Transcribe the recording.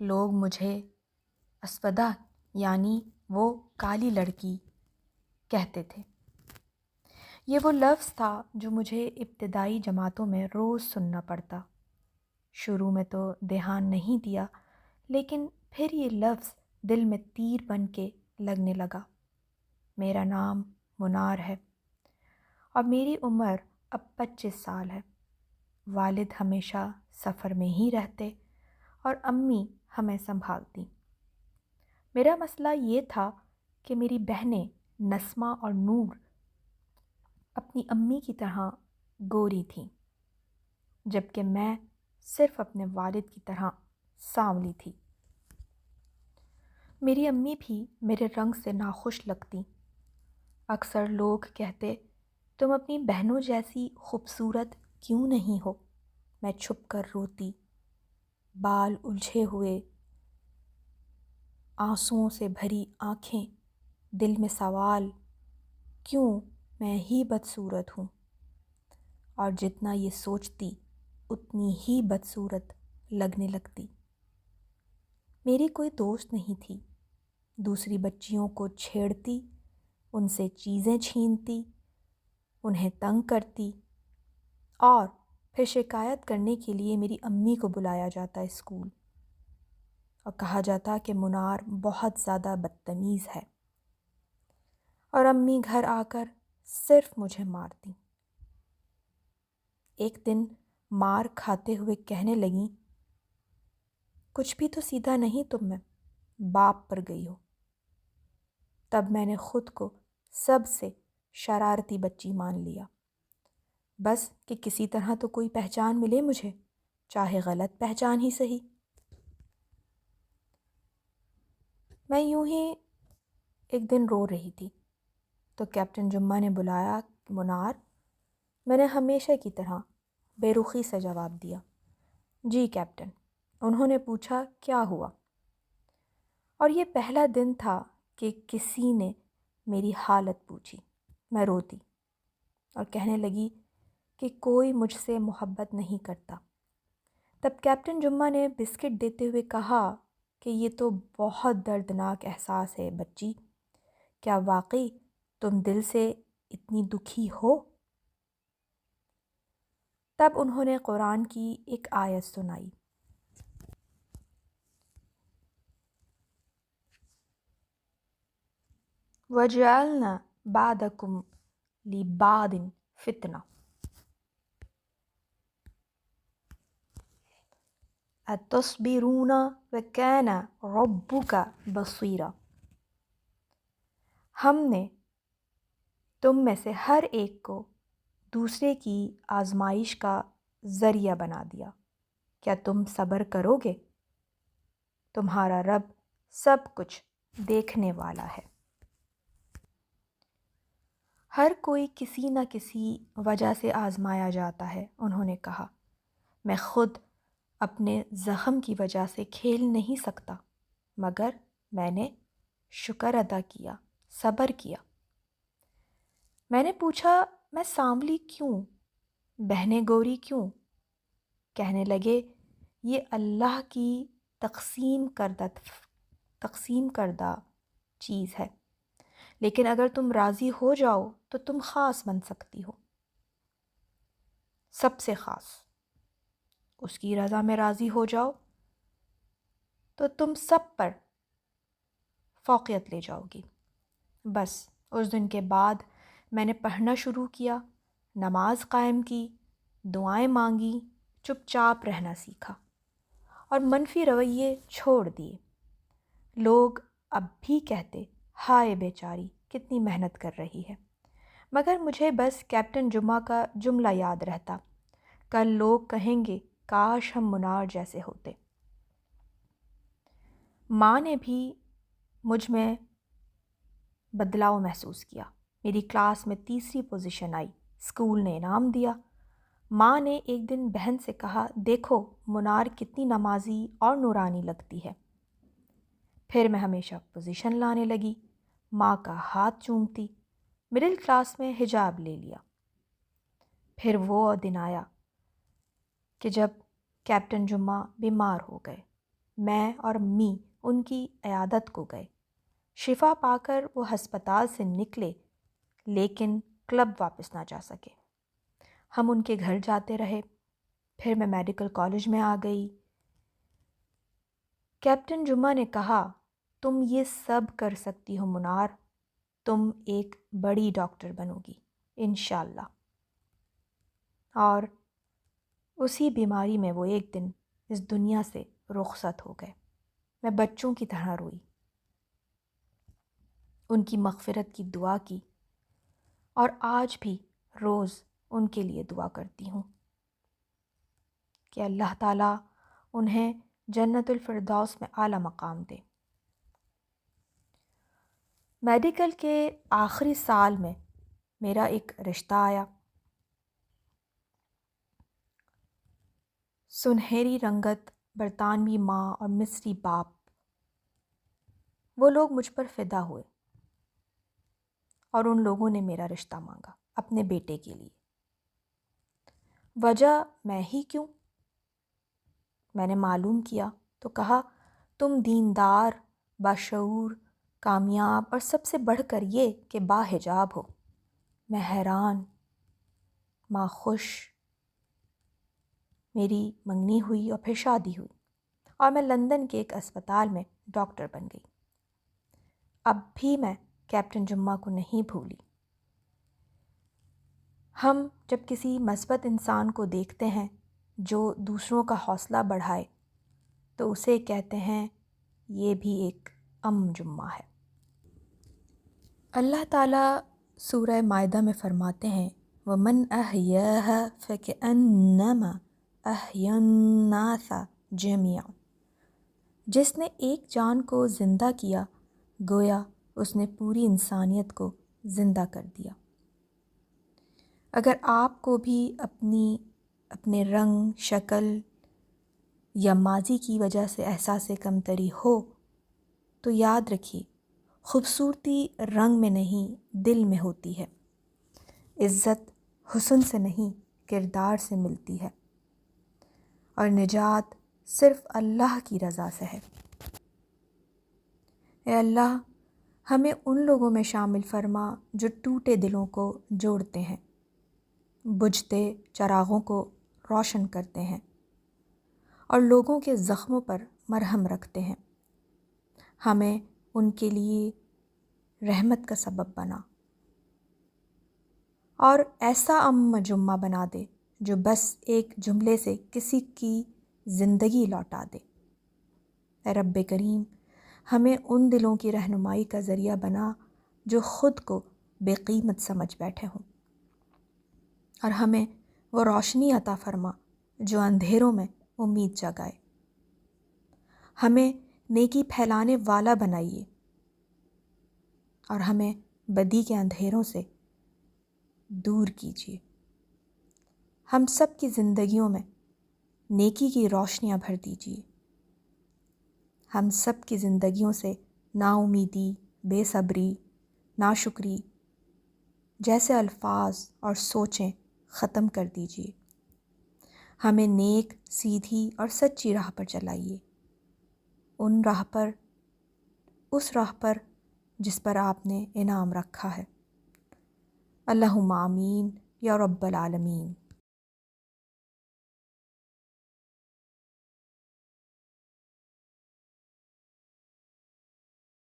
لوگ مجھے اسودہ یعنی وہ کالی لڑکی کہتے تھے۔ یہ وہ لفظ تھا جو مجھے ابتدائی جماعتوں میں روز سننا پڑتا۔ شروع میں تو دھیان نہیں دیا، لیکن پھر یہ لفظ دل میں تیر بن کے لگنے لگا۔ میرا نام منار ہے اور میری عمر اب 25 سال ہے۔ والد ہمیشہ سفر میں ہی رہتے اور امی ہمیں سنبھالتی۔ میرا مسئلہ یہ تھا کہ میری بہنیں نسمہ اور نور اپنی امی کی طرح گوری تھیں، جبکہ میں صرف اپنے والد کی طرح سانولی تھی۔ میری امی بھی میرے رنگ سے ناخوش لگتی۔ اکثر لوگ کہتے، تم اپنی بہنوں جیسی خوبصورت کیوں نہیں ہو؟ میں چھپ کر روتی، بال الجھے ہوئے، آنسوؤں سے بھری آنکھیں، دل میں سوال، کیوں میں ہی بدصورت ہوں؟ اور جتنا یہ سوچتی اتنی ہی بدصورت لگنے لگتی۔ میری کوئی دوست نہیں تھی۔ دوسری بچیوں کو چھیڑتی، ان سے چیزیں چھینتی، انہیں تنگ کرتی، اور پھر شکایت کرنے کے لیے میری امی کو بلایا جاتا اسکول اور کہا جاتا کہ منار بہت زیادہ بدتمیز ہے، اور امی گھر آ کر صرف مجھے مارتی۔ ایک دن مار کھاتے ہوئے کہنے لگیں، کچھ بھی تو سیدھا نہیں تم میں، باپ پر گئی ہو۔ تب میں نے خود کو سب سے شرارتی بچی مان لیا، بس کہ کسی طرح تو کوئی پہچان ملے مجھے، چاہے غلط پہچان ہی صحیح۔ میں یوں ہی ایک دن رو رہی تھی تو کیپٹن جمعہ نے بلایا، منار۔ میں نے ہمیشہ کی طرح بے رخی سے جواب دیا، جی کیپٹن۔ انہوں نے پوچھا، کیا ہوا؟ اور یہ پہلا دن تھا کہ کسی نے میری حالت پوچھی۔ میں روتی اور کہنے لگی کہ کوئی مجھ سے محبت نہیں کرتا۔ تب کیپٹن جمعہ نے بسکٹ دیتے ہوئے کہا کہ یہ تو بہت دردناک احساس ہے بچی، کیا واقعی تم دل سے اتنی دکھی ہو؟ تب انہوں نے قرآن کی ایک آیت سنائی، وَجَعَلْنَا بَعْضَكُمْ لِبَعْضٍ فِتْنَةً أَتَصْبِرُونَ وَكَانَ رَبُّكَ بَصِيرًا۔ ہم نے تم میں سے ہر ایک کو دوسرے کی آزمائش کا ذریعہ بنا دیا، کیا تم صبر کرو گے؟ تمہارا رب سب کچھ دیکھنے والا ہے۔ ہر کوئی کسی نہ کسی وجہ سے آزمایا جاتا ہے، انہوں نے کہا۔ میں خود اپنے زخم کی وجہ سے کھیل نہیں سکتا، مگر میں نے شکر ادا کیا، صبر کیا۔ میں نے پوچھا، میں سانولی کیوں؟ بہنیں گوری کیوں؟ کہنے لگے، یہ اللہ کی تقسیم کردہ چیز ہے، لیکن اگر تم راضی ہو جاؤ تو تم خاص بن سکتی ہو، سب سے خاص۔ اس کی رضا میں راضی ہو جاؤ تو تم سب پر فوقیت لے جاؤ گی۔ بس اس دن کے بعد میں نے پڑھنا شروع کیا، نماز قائم کی، دعائیں مانگی، چپ چاپ رہنا سیکھا اور منفی رویے چھوڑ دیے۔ لوگ اب بھی کہتے، ہائے بیچاری کتنی محنت کر رہی ہے، مگر مجھے بس کیپٹن جمعہ کا جملہ یاد رہتا، کل لوگ کہیں گے کاش ہم منار جیسے ہوتے۔ ماں نے بھی مجھ میں بدلاؤ محسوس کیا۔ میری کلاس میں 3ری پوزیشن آئی، اسکول نے انعام دیا۔ ماں نے ایک دن بہن سے کہا، دیکھو منار کتنی نمازی اور نورانی لگتی ہے۔ پھر میں ہمیشہ پوزیشن لانے لگی، ماں کا ہاتھ چومتی، مڈل کلاس میں حجاب لے لیا۔ پھر وہ دن آیا کہ جب کیپٹن جمعہ بیمار ہو گئے میں اور امی ان کی عیادت کو گئے۔ شفا پا کر وہ ہسپتال سے نکلے لیکن کلب واپس نہ جا سکے۔ ہم ان کے گھر جاتے رہے، پھر میں میڈیکل کالج میں آ گئی۔ کیپٹن جمعہ نے کہا، تم یہ سب کر سکتی ہو منار، تم ایک بڑی ڈاکٹر بنو گی انشاءاللہ۔ اور اسی بیماری میں وہ ایک دن اس دنیا سے رخصت ہو گئے۔ میں بچوں کی طرح روئی، ان کی مغفرت کی دعا کی اور آج بھی روز ان کے لیے دعا کرتی ہوں کہ اللہ تعالیٰ انہیں جنت الفردوس میں اعلیٰ مقام دے۔ میڈیکل کے آخری سال میں میرا ایک رشتہ آیا۔ سنہری رنگت، برطانوی ماں اور مصری باپ، وہ لوگ مجھ پر فدا ہوئے اور ان لوگوں نے میرا رشتہ مانگا اپنے بیٹے کے لیے۔ وجہ میں ہی کیوں؟ میں نے معلوم کیا تو کہا، تم دیندار، باشعور، کامیاب اور سب سے بڑھ کر یہ کہ باحجاب ہو۔ میں حیران، ماں خوش۔ میری منگنی ہوئی اور پھر شادی ہوئی اور میں لندن کے ایک اسپتال میں ڈاکٹر بن گئی۔ اب بھی میں کیپٹن جمعہ کو نہیں بھولی۔ ہم جب کسی مثبت انسان کو دیکھتے ہیں جو دوسروں کا حوصلہ بڑھائے تو اسے کہتے ہیں یہ بھی ایک جمعہ ہے۔ اللہ تعالیٰ سورہ مائدہ میں فرماتے ہیں، وَمَنْ أَحْيَاهَا فَكَأَنَّمَا أَحْيَا النَّاسَ جَمِيعًا، جس نے ایک جان کو زندہ کیا گویا اس نے پوری انسانیت کو زندہ کر دیا۔ اگر آپ کو بھی اپنے رنگ، شکل یا ماضی کی وجہ سے احساس کمتری ہو تو یاد رکھیے، خوبصورتی رنگ میں نہیں دل میں ہوتی ہے۔ عزت حسن سے نہیں کردار سے ملتی ہے، اور نجات صرف اللہ کی رضا سے ہے۔ اے اللہ، ہمیں ان لوگوں میں شامل فرما جو ٹوٹے دلوں کو جوڑتے ہیں، بجھتے چراغوں کو روشن کرتے ہیں اور لوگوں کے زخموں پر مرہم رکھتے ہیں۔ ہمیں ان کے لیے رحمت کا سبب بنا اور ایسا جمعہ بنا دے جو بس ایک جملے سے کسی کی زندگی لوٹا دے۔ اے رب کریم، ہمیں ان دلوں کی رہنمائی کا ذریعہ بنا جو خود کو بے قیمت سمجھ بیٹھے ہوں، اور ہمیں وہ روشنی عطا فرما جو اندھیروں میں امید جگائے۔ ہمیں نیکی پھیلانے والا بنائیے اور ہمیں بدی کے اندھیروں سے دور کیجیے۔ ہم سب کی زندگیوں میں نیکی کی روشنیاں بھر دیجیے۔ ہم سب کی زندگیوں سے نا امیدی، بے صبری، ناشکری جیسے الفاظ اور سوچیں ختم کر دیجیے۔ ہمیں نیک، سیدھی اور سچی راہ پر چلائیے، اس راہ پر جس پر آپ نے انعام رکھا ہے۔ اللہم آمین یا رب العالمین۔